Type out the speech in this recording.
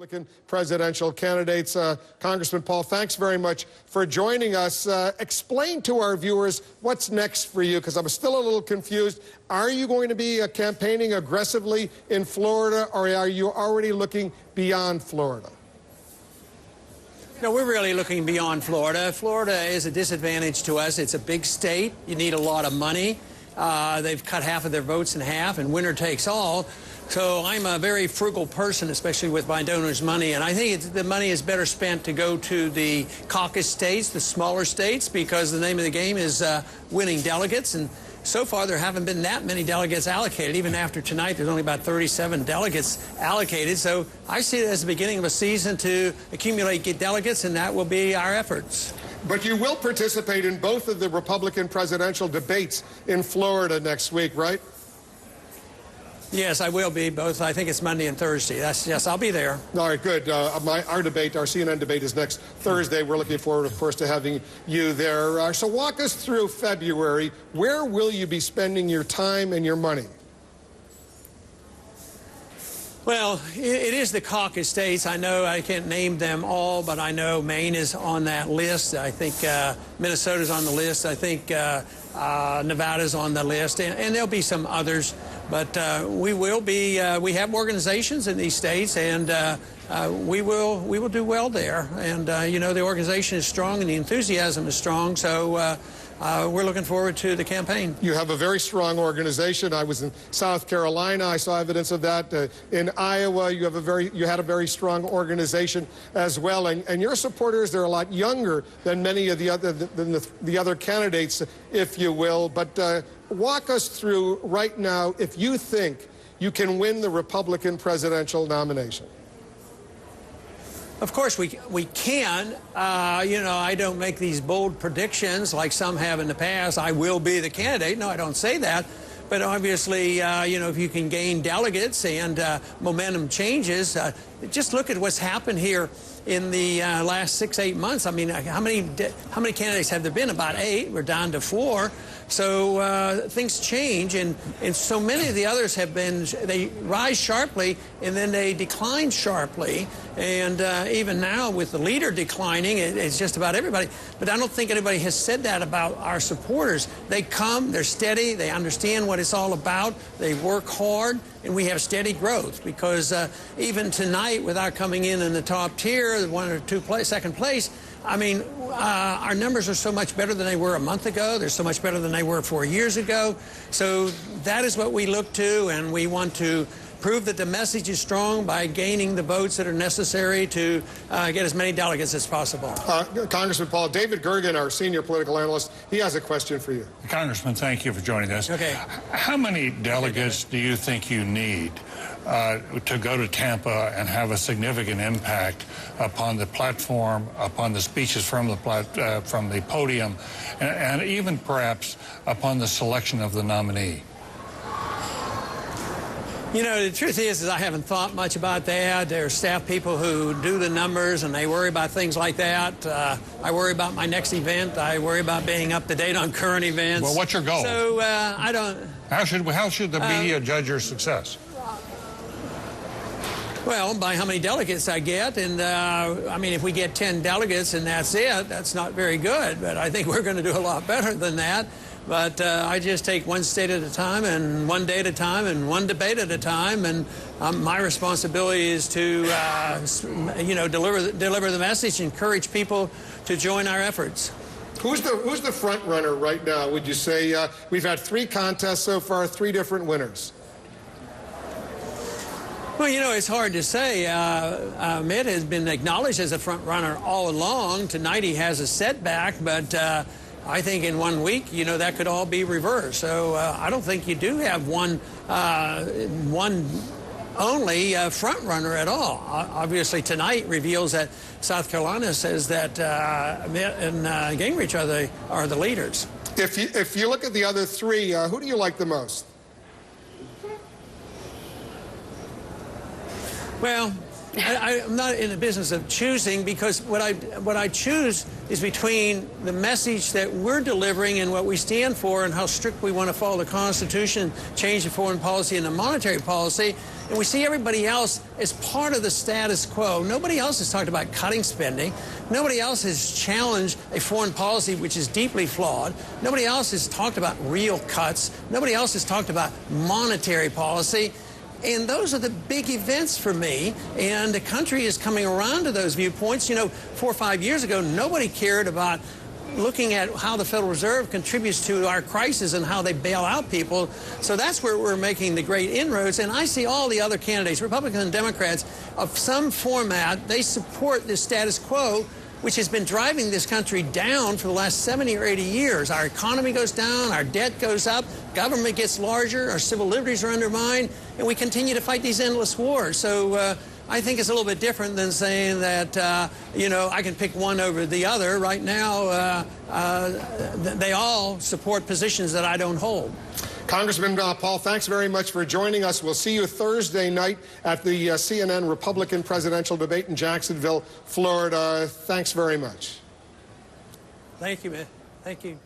Republican presidential candidates. Congressman Paul, thanks very much for joining us. Explain to our viewers what's next for you, because I'm still a little confused. Are you going to be campaigning aggressively in Florida, or are you already looking beyond Florida? No, we're really looking beyond Florida. Florida is a disadvantage to us. It's a big state. You need a lot of money. They've cut half of their votes in half, and winner takes all. So I'm a very frugal person, especially with my donors' money, and I think the money is better spent to go to the caucus states, the smaller states, because the name of the game is winning delegates. And so far, there haven't been that many delegates allocated. Even after tonight, there's only about 37 delegates allocated. So I see it as the beginning of a season to accumulate delegates, and that will be our efforts. But you will participate in both of the Republican presidential debates in Florida next week, right? Yes, I will be both. I think it's Monday and Thursday. Yes, I'll be there. All right, good. Our CNN debate is next Thursday. We're looking forward, of course, to having you there. So walk us through February. Where will you be spending your time and your money? Well, it is the caucus states. I know I can't name them all, but I know Maine is on that list. I think Minnesota's on the list. I think Nevada's on the list, and there'll be some others. But we will be. We have organizations in these states, and we will do well there. And you know, the organization is strong, and the enthusiasm is strong. So. We're looking forward to the campaign. You have a very strong organization. I was in South Carolina. I saw evidence of that. In Iowa, you had a very strong organization as well. And your supporters, they're a lot younger than many of the other candidates, if you will. But walk us through right now if you think you can win the Republican presidential nomination. Of course, we can. You know, I don't make these bold predictions like some have in the past. I will be the candidate. No, I don't say that. But obviously, you know, if you can gain delegates and momentum changes, just look at what's happened here in the last 6-8 months. I mean, how many candidates have there been? About 8. We're down to 4. So things change, and so many of the others they rise sharply and then they decline sharply. And even now with the leader declining, it's just about everybody. But I don't think anybody has said that about our supporters. They come, they're steady, they understand what it's all about, they work hard, and we have steady growth. Because even tonight, without coming in the top tier, 1 or 2 second place, I mean, our numbers are so much better than they were a month ago. They're so much better than they were 4 years ago. So that is what we look to, and we want to prove that the message is strong by gaining the votes that are necessary to get as many delegates as possible. Congressman Paul, David Gergen, our senior political analyst, he has a question for you. Congressman, thank you for joining us. Okay. How many delegates do you think you need to go to Tampa and have a significant impact upon the platform, upon the speeches from the podium, and even perhaps upon the selection of the nominee? You know, the truth is I haven't thought much about that. There are staff people who do the numbers, and they worry about things like that. I worry about my next event. I worry about being up to date on current events. Well, what's your goal? So I don't... How should the media judge your success? Well, by how many delegates I get, and I mean, if we get 10 delegates and that's it, that's not very good, but I think we're going to do a lot better than that. But I just take one state at a time, and one day at a time, and one debate at a time, and my responsibility is to, you know, deliver the message, encourage people to join our efforts. Who's the front runner right now, would you say? We've had 3 contests so far, 3 different winners. Well, you know, it's hard to say. Mitt has been acknowledged as a front runner all along. Tonight he has a setback, but I think in 1 week, you know, that could all be reversed. So I don't think you do have one only front runner at all. Obviously, tonight reveals that South Carolina says that Mitt and Gingrich are the leaders. If you look at the other 3, who do you like the most? Well, I'm not in the business of choosing, because what I choose is between the message that we're delivering and what we stand for and how strict we want to follow the Constitution, change the foreign policy and the monetary policy. And we see everybody else as part of the status quo. Nobody else has talked about cutting spending. Nobody else has challenged a foreign policy which is deeply flawed. Nobody else has talked about real cuts. Nobody else has talked about monetary policy. And those are the big events for me, and the country is coming around to those viewpoints. You know, 4 or 5 years ago, nobody cared about looking at how the Federal Reserve contributes to our crisis and how they bail out people. So that's where we're making the great inroads. And I see all the other candidates, Republicans and Democrats, of some format. They support the status quo, which has been driving this country down for the last 70 or 80 years. Our economy goes down, our debt goes up, government gets larger, our civil liberties are undermined, and we continue to fight these endless wars. So I think it's a little bit different than saying that, you know, I can pick one over the other. Right now, they all support positions that I don't hold. Congressman Paul, thanks very much for joining us. We'll see you Thursday night at the CNN Republican presidential debate in Jacksonville, Florida. Thanks very much. Thank you, man. Thank you.